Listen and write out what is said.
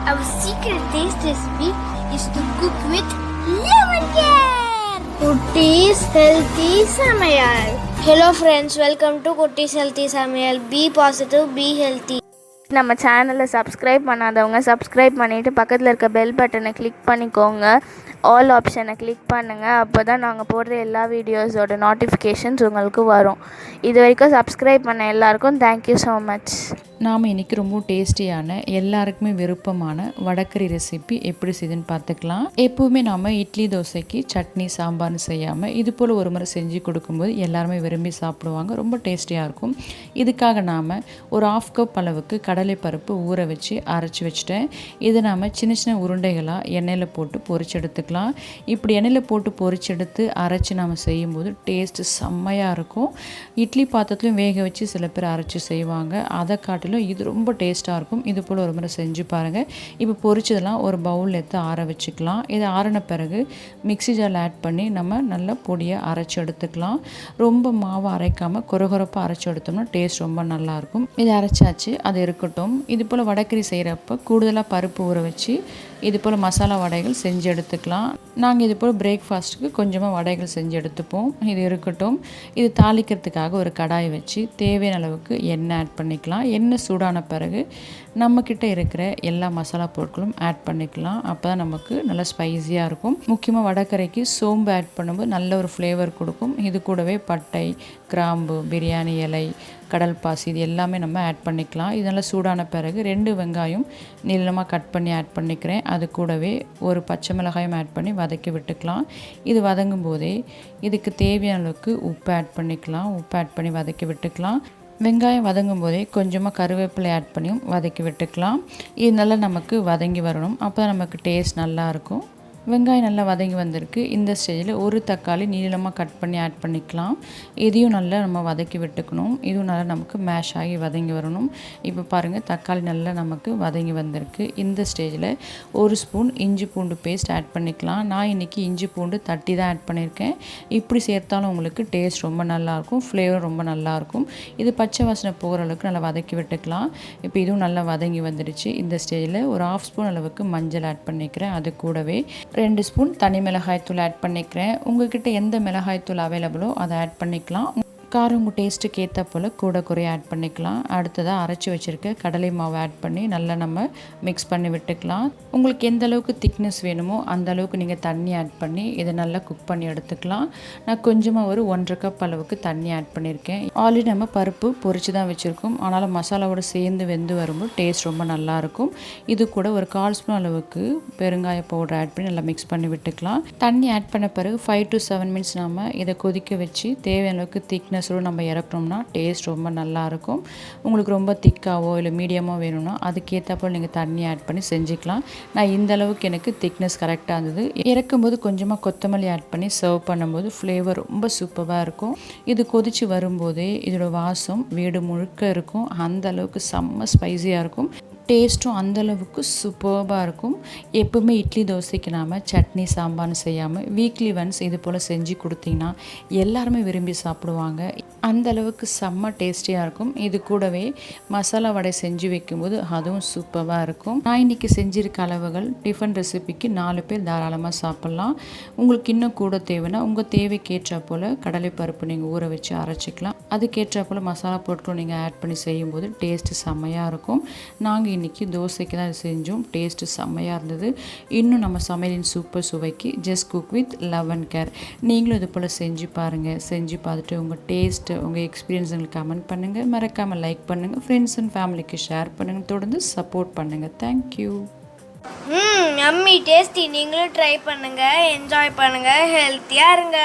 Our secret taste recipe is to cook with lemon care. Kutties healthy Samayal. Hello friends, welcome to Kutties healthy Samayal. Be positive, be healthy. நம்ம சேனலை subscribe பண்ணாதவங்க subscribe பண்ணிவிட்டு பக்கத்தில் இருக்க bell பட்டனை click பண்ணிக்கோங்க. All ஆப்ஷனை click பண்ணுங்கள். அப்போ தான் நாங்கள் போடுற எல்லா வீடியோஸோட நோட்டிஃபிகேஷன்ஸ் உங்களுக்கு வரும். இது வரைக்கும் சப்ஸ்கிரைப் பண்ண எல்லாருக்கும் தேங்க்யூ ஸோ மச். நாம் இன்றைக்கி ரொம்ப டேஸ்டியான எல்லாருக்குமே விருப்பமான வடகறி ரெசிபி எப்படி செய்யுதுன்னு பார்த்துக்கலாம். எப்போவுமே நாம் இட்லி தோசைக்கு சட்னி சாம்பார்னு செய்யாமல் இது போல் ஒரு முறை செஞ்சு கொடுக்கும்போது எல்லாருமே விரும்பி சாப்பிடுவாங்க. ரொம்ப டேஸ்டியாக இருக்கும். இதுக்காக நாம் ஒரு 1/2 கப் அளவுக்கு கடலைப்பருப்பு ஊற வச்சு அரைச்சி வச்சுட்டேன். இதை நாம் சின்ன சின்ன உருண்டைகளாக எண்ணெயில் போட்டு பொரிச்சு எடுத்துக்கலாம். இப்படி எண்ணெயில் போட்டு பொரிச்செடுத்து அரைச்சி நாம் செய்யும்போது டேஸ்ட்டு செம்மையாக இருக்கும். இட்லி பாத்திரத்துலையும் வேக வச்சு சில பேர் அரைச்சி செய்வாங்க. அதை காட்டிலும் இது ரொம்ப டேஸ்ட்டாக இருக்கும். இது போல் ஒரு முறை செஞ்சு பாருங்கள். இப்போ பொரிச்சதெல்லாம் ஒரு பவுலில் எடுத்து ஆற வச்சுக்கலாம். இது ஆறின பிறகு மிக்ஸி ஜாரில் ஆட் பண்ணி நம்ம நல்லா பொடியை அரைச்சி எடுத்துக்கலாம். ரொம்ப மாவை அரைக்காமல் கொரகொரப்பாக அரைச்சி எடுத்தோம்னா டேஸ்ட் ரொம்ப நல்லாயிருக்கும். இது அரைச்சாச்சு, அது இருக்கட்டும். இது போல் வடகறி செய்கிறப்ப கூடுதலாக பருப்பு ஊற வச்சு இது போல் மசாலா வடைகள் செஞ்சு எடுத்துக்கலாம். நாங்கள் இது போல் பிரேக்ஃபாஸ்ட்டுக்கு கொஞ்சமாக வடைகள் செஞ்சு எடுத்துப்போம். இது இருக்கட்டும். இது தாளிக்கிறதுக்காக ஒரு கடாய் வச்சு தேவையான அளவுக்கு எண்ணெய் ஆட் பண்ணிக்கலாம். எண்ணெய் சூடான பிறகு நம்மக்கிட்ட இருக்கிற எல்லா மசாலா பொருட்களும் ஆட் பண்ணிக்கலாம். அப்போ தான் நமக்கு நல்லா ஸ்பைஸியாக இருக்கும். முக்கியமாக வடகரைக்கு சோம்பு ஆட் பண்ணும்போது நல்ல ஒரு ஃப்ளேவர் கொடுக்கும். இது கூடவே பட்டை, கிராம்பு, பிரியாணி இலை, கடல் பாசி இது எல்லாமே நம்ம ஆட் பண்ணிக்கலாம். இதெல்லாம் சூடான பிறகு 2 வெங்காயம் நீளமாக கட் பண்ணி ஆட் பண்ணிக்கிறேன். அது கூடவே ஒரு பச்சை மிளகாயும் ஆட் பண்ணி வதக்கி விட்டுக்கலாம். இது வதங்கும் போதே இதுக்கு தேவையான அளவுக்கு உப்பு ஆட் பண்ணிக்கலாம். உப்பு ஆட் பண்ணி வதக்கி விட்டுக்கலாம். வெங்காயம் வதங்கும் போதே கொஞ்சமாக கருவேப்பிலை ஆட் பண்ணியும் வதக்கி விட்டுக்கலாம். இது நல்லா நமக்கு வதங்கி வரணும். அப்போ தான் நமக்கு டேஸ்ட் நல்லாயிருக்கும். வெங்காயம் நல்லா வதங்கி வந்திருக்கு. இந்த ஸ்டேஜில் ஒரு தக்காளி நீளமாக கட் பண்ணி ஆட் பண்ணிக்கலாம். இதையும் நல்லா நம்ம வதக்கி விட்டுக்கணும். இதுவும் நல்லா நமக்கு மேஷ் ஆகி வதங்கி வரணும். இப்போ பாருங்கள், தக்காளி நல்லா நமக்கு வதங்கி வந்திருக்கு. இந்த ஸ்டேஜில் 1 ஸ்பூன் இஞ்சி பூண்டு பேஸ்ட் ஆட் பண்ணிக்கலாம். நான் இன்றைக்கி இஞ்சி பூண்டு தட்டி தான் ஆட் பண்ணியிருக்கேன். இப்படி சேர்த்தாலும் உங்களுக்கு டேஸ்ட் ரொம்ப நல்லாயிருக்கும், ஃப்ளேவர் ரொம்ப நல்லாயிருக்கும். இது பச்சை வாசனை போகிற அளவுக்கு நல்லா வதக்கி விட்டுக்கலாம். இப்போ இதுவும் நல்லா வதங்கி வந்துடுச்சு. இந்த ஸ்டேஜில் ஒரு 1/2 ஸ்பூன் அளவுக்கு மஞ்சள் ஆட் பண்ணிக்கிறேன். அது கூடவே 2 ஸ்பூன் தனி மிளகாய்த்தூள் ஆட் பண்ணிக்கிறேன். உங்கள்கிட்ட எந்த மிளகாய்த்தூள் அவைலபிளோ அதை ஆட் பண்ணிக்கலாம். காரம் உங்கள் டேஸ்ட்டுக்கு ஏற்ற போல் கூட குறைய ஆட் பண்ணிக்கலாம். அடுத்ததாக அரைச்சி வச்சுருக்க கடலை மாவு ஆட் பண்ணி நல்லா நம்ம மிக்ஸ் பண்ணி விட்டுக்கலாம். உங்களுக்கு எந்த அளவுக்கு திக்னஸ் வேணுமோ அந்த அளவுக்கு நீங்கள் தண்ணி ஆட் பண்ணி இதை நல்லா குக் பண்ணி எடுத்துக்கலாம். நான் கொஞ்சமாக ஒரு 1/2 கப் அளவுக்கு தண்ணி ஆட் பண்ணியிருக்கேன். ஆல்ரெடி நம்ம பருப்பு பொரிச்சு தான் வச்சுருக்கோம். ஆனாலும் மசாலாவோடு சேர்ந்து வெந்து வரும்போது டேஸ்ட் ரொம்ப நல்லாயிருக்கும். இது கூட ஒரு 1/4 ஸ்பூன் அளவுக்கு பெருங்காய பவுடர் ஆட் பண்ணி நல்லா மிக்ஸ் பண்ணி விட்டுக்கலாம். தண்ணி ஆட் பண்ண பிறகு 5 to 7 மினிட்ஸ் நம்ம இதை கொதிக்க வச்சு தேவையான அளவுக்கு திக்னஸ் நம்ம இறக்கணும்னா டேஸ்ட் ரொம்ப நல்லாயிருக்கும். உங்களுக்கு ரொம்ப திக்காவோ இல்லை மீடியமாக வேணும்னா அதுக்கேற்றப்போ நீங்கள் தண்ணி ஆட் பண்ணி செஞ்சுக்கலாம். நான் இந்த அளவுக்கு எனக்கு திக்னஸ் கரெக்டாக இருந்தது. இறக்கும்போது கொஞ்சமாக கொத்தமல்லி ஆட் பண்ணி சர்வ் பண்ணும்போது ஃப்ளேவர் ரொம்ப சூப்பராக இருக்கும். இது கொதித்து வரும்போதே இதோட வாசம் வீடு முழுக்க இருக்கும். அந்த அளவுக்கு செம்ம ஸ்பைஸியாக இருக்கும். டேஸ்ட்டும் அந்தளவுக்கு சூப்பர்பாக இருக்கும். எப்போவுமே இட்லி தோசைக்கு நாம் சட்னி சாம்பார்னு செய்யாமல் வீக்லி ஒன்ஸ் இது போல் செஞ்சு கொடுத்தீங்கன்னா எல்லாருமே விரும்பி சாப்பிடுவாங்க. அந்தளவுக்கு செம்ம டேஸ்டியாக இருக்கும். இது கூடவே மசாலா வடை செஞ்சு வைக்கும்போது அதுவும் சூப்பராக இருக்கும். நான் இன்றைக்கி செஞ்சுருக்க அளவுகள் டிஃபன் ரெசிபிக்கு 4 பேர் தாராளமாக சாப்பிட்லாம். உங்களுக்கு இன்னும் கூட தேவைன்னா உங்கள் தேவைக்கேற்ற போல் கடலைப்பருப்பு நீங்கள் ஊற வச்சு அரைச்சிக்கலாம். அதுக்கேற்ற போல் மசாலா பொருட்களும் நீங்கள் ஆட் பண்ணி செய்யும்போது டேஸ்ட்டு செம்மையாக இருக்கும். நாங்கள் இன்றைக்கி தோசைக்கு தான் செஞ்சோம். டேஸ்ட்டு செம்மையாக இருந்தது. இன்னும் நம்ம சமையலின் சூப்பர் சுவைக்கு just cook with love and care. நீங்களும் இது போல் செஞ்சு பாருங்கள். செஞ்சு பார்த்துட்டு உங்கள் டேஸ்ட்டு உங்கள் எக்ஸ்பீரியன்ஸ் எங்களுக்கு கமெண்ட் பண்ணுங்கள். மறக்காமல் லைக் பண்ணுங்கள். ஃப்ரெண்ட்ஸ் அண்ட் ஃபேமிலிக்கு ஷேர் பண்ணுங்கள். தொடர்ந்து சப்போர்ட் பண்ணுங்கள். தேங்க்யூ. Yummy tasty. நீங்களும் ட்ரை பண்ணுங்கள், என்ஜாய் பண்ணுங்கள், ஹெல்த்தியாக இருங்க.